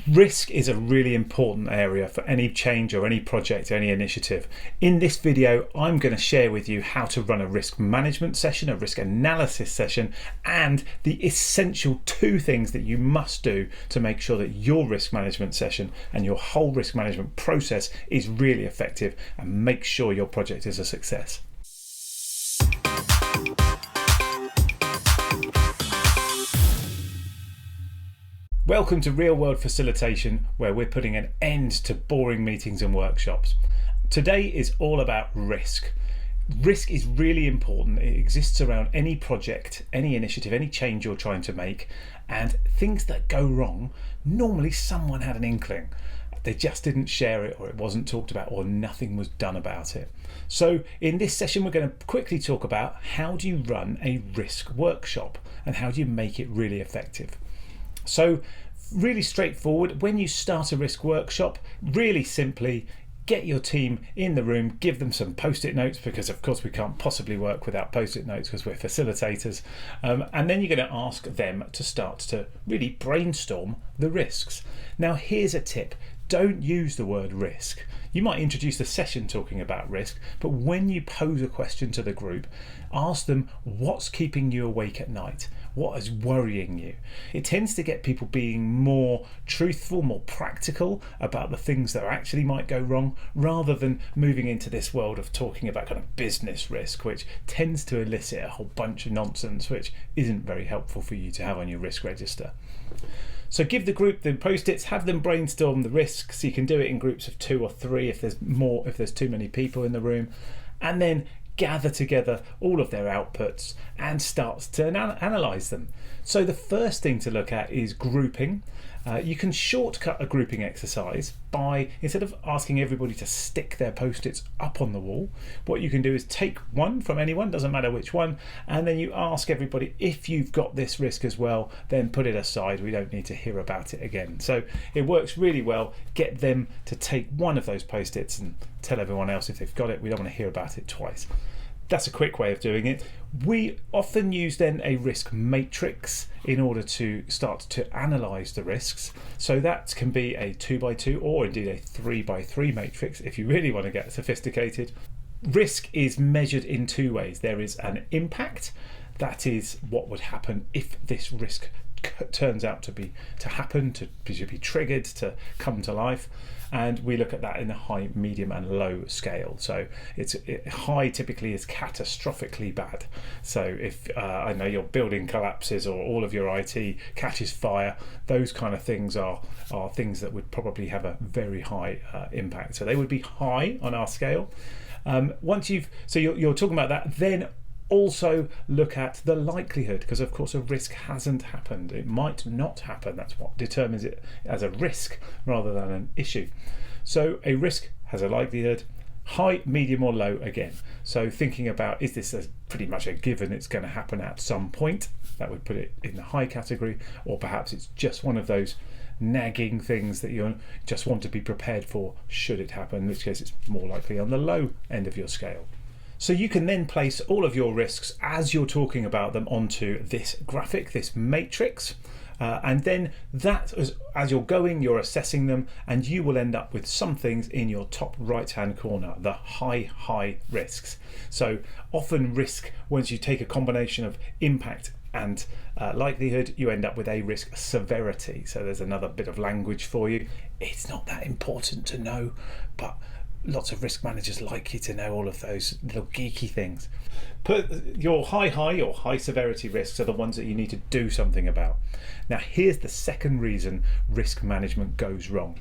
Risk is a really important area for any change or any project, any initiative. In this video, I'm going to share with you how to run a risk management session, a risk analysis session, and the essential 2 things that you must do to make sure that your risk management session and your whole risk management process is really effective and make sure your project is a success. Welcome to Real World Facilitation, where we're putting an end to boring meetings and workshops. Today is all about risk. Risk is really important. It exists around any project, any initiative, any change you're trying to make, and things that go wrong, normally someone had an inkling. They just didn't share it, or it wasn't talked about, or nothing was done about it. So in this session, we're going to quickly talk about how do you run a risk workshop and how do you make it really effective. So really straightforward, when you start a risk workshop, really simply get your team in the room, give them some post-it notes, because of course we can't possibly work without post-it notes because we're facilitators, and then you're going to ask them to start to really brainstorm the risks. Now here's a tip: don't use the word risk. You might introduce the session talking about risk, but when you pose a question to the group, ask them what's keeping you awake at night, what is worrying you. It tends to get people being more truthful, more practical about the things that actually might go wrong, rather than moving into this world of talking about kind of business risk, which tends to elicit a whole bunch of nonsense which isn't very helpful for you to have on your risk register. So give the group the post-its, have them brainstorm the risks. You can do it in groups of 2 or 3 if there's too many people in the room, and then gather together all of their outputs and start to analyse them. So the first thing to look at is grouping. You can shortcut a grouping exercise by, instead of asking everybody to stick their post-its up on the wall, what you can do is take one from anyone, doesn't matter which one, and then you ask everybody, if you've got this risk as well, then put it aside, we don't need to hear about it again. So it works really well. Get them to take one of those post-its and tell everyone else if they've got it. We don't want to hear about it twice. That's a quick way of doing it. We often use then a risk matrix in order to start to analyse the risks. So that can be a 2x2 or indeed a 3x3 matrix if you really want to get sophisticated. Risk is measured in 2 ways. There is an impact, that is what would happen if this risk turns out to happen, to be triggered, to come to life, and we look at that in the high, medium and low scale. So high typically is catastrophically bad. So if I know your building collapses or all of your IT catches fire, those kind of things are things that would probably have a very high impact. So they would be high on our scale. You're talking about that, then also look at the likelihood, because of course a risk hasn't happened. It might not happen. That's what determines it as a risk rather than an issue. So a risk has a likelihood, high, medium or low again. So thinking about, is this pretty much a given it's going to happen at some point? That would put it in the high category, or perhaps it's just one of those nagging things that you just want to be prepared for should it happen, in which case it's more likely on the low end of your scale. So you can then place all of your risks as you're talking about them onto this graphic, this matrix, and then that as you're going, you're assessing them, and you will end up with some things in your top right hand corner, the high risks. So often risk, once you take a combination of impact and likelihood, you end up with a risk severity. So there's another bit of language for you. It's not that important to know, but lots of risk managers like you to know all of those little geeky things. Put your high severity risks are the ones that you need to do something about. Now here's the second reason risk management goes wrong.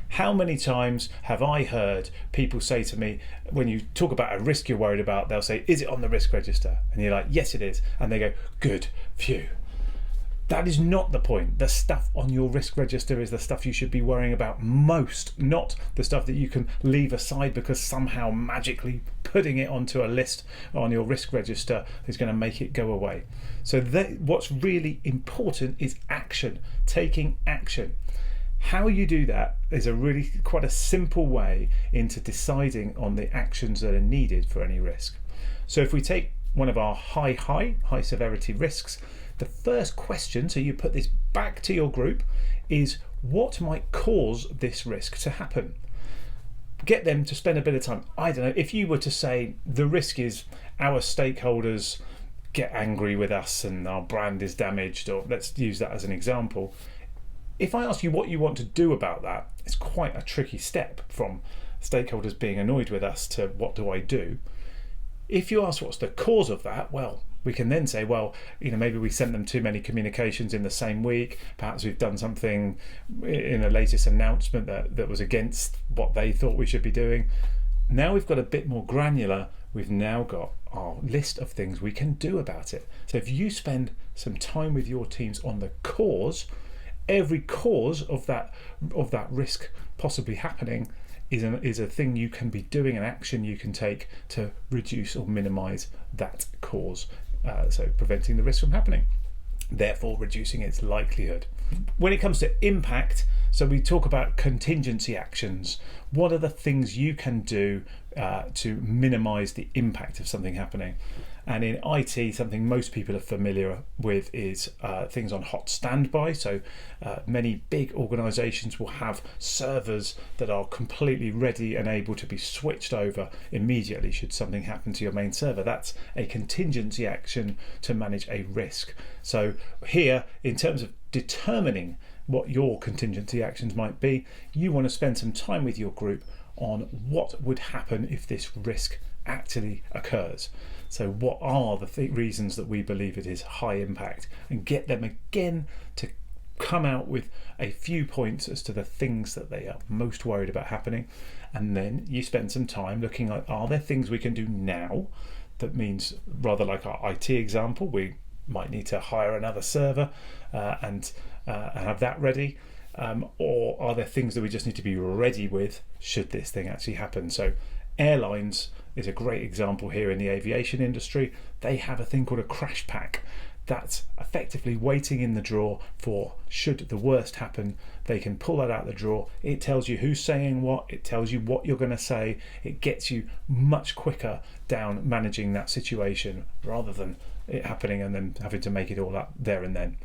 How many times have I heard people say to me, when you talk about a risk you're worried about, they'll say, is it on the risk register? And you're like, yes it is. And they go, good, phew. That is not the point. The stuff on your risk register is the stuff you should be worrying about most, not the stuff that you can leave aside because somehow magically putting it onto a list on your risk register is going to make it go away. So what's really important is action, taking action. How you do that is quite a simple way into deciding on the actions that are needed for any risk. So if we take one of our high severity risks, the first question, so you put this back to your group, is what might cause this risk to happen. Get them to spend a bit of time. I don't know, if you were to say the risk is our stakeholders get angry with us and our brand is damaged, or let's use that as an example. If I ask you what you want to do about that, it's quite a tricky step from stakeholders being annoyed with us to what do I do. If you ask what's the cause of that, well, we can then say, well, maybe we sent them too many communications in the same week. Perhaps we've done something in a latest announcement that was against what they thought we should be doing. Now we've got a bit more granular. We've now got our list of things we can do about it. So if you spend some time with your teams on the cause, every cause of that risk possibly happening is a thing you can be doing, an action you can take to reduce or minimize that cause, so preventing the risk from happening, therefore reducing its likelihood. When it comes to impact, so we talk about contingency actions. What are the things you can do to minimize the impact of something happening? And in IT, something most people are familiar with is things on hot standby. So many big organizations will have servers that are completely ready and able to be switched over immediately should something happen to your main server. That's a contingency action to manage a risk. So here, in terms of determining what your contingency actions might be, you want to spend some time with your group on what would happen if this risk actually occurs. So what are the reasons that we believe it is high impact, and get them again to come out with a few points as to the things that they are most worried about happening. And then you spend some time looking at, are there things we can do now? That means, rather like our IT example, we might need to hire another server and have that ready. Or are there things that we just need to be ready with should this thing actually happen? So airlines is a great example here in the aviation industry. They have a thing called a crash pack that's effectively waiting in the drawer for should the worst happen, they can pull that out the drawer. It tells you who's saying what, it tells you what you're going to say. It gets you much quicker down managing that situation rather than it happening and then having to make it all up there and then.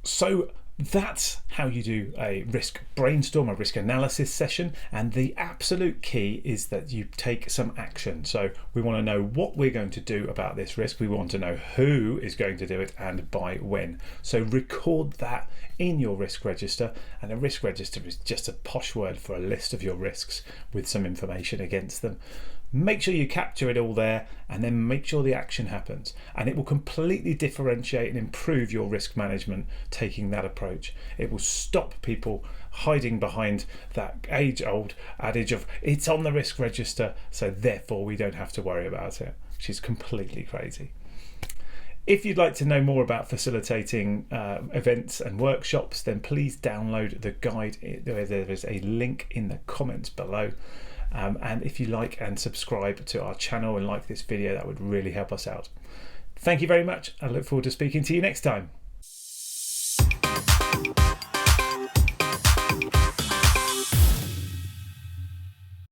So that's how you do a risk brainstorm, a risk analysis session. And the absolute key is that you take some action. So we want to know what we're going to do about this risk. We want to know who is going to do it and by when. So record that in your risk register. And a risk register is just a posh word for a list of your risks with some information against them. Make sure you capture it all there and then make sure the action happens, and it will completely differentiate and improve your risk management taking that approach. It will stop people hiding behind that age-old adage of it's on the risk register, so therefore we don't have to worry about it, which is completely crazy. If you'd like to know more about facilitating events and workshops, then please download the guide. There is a link in the comments below. And if you like and subscribe to our channel and like this video, that would really help us out. Thank you very much. I look forward to speaking to you next time.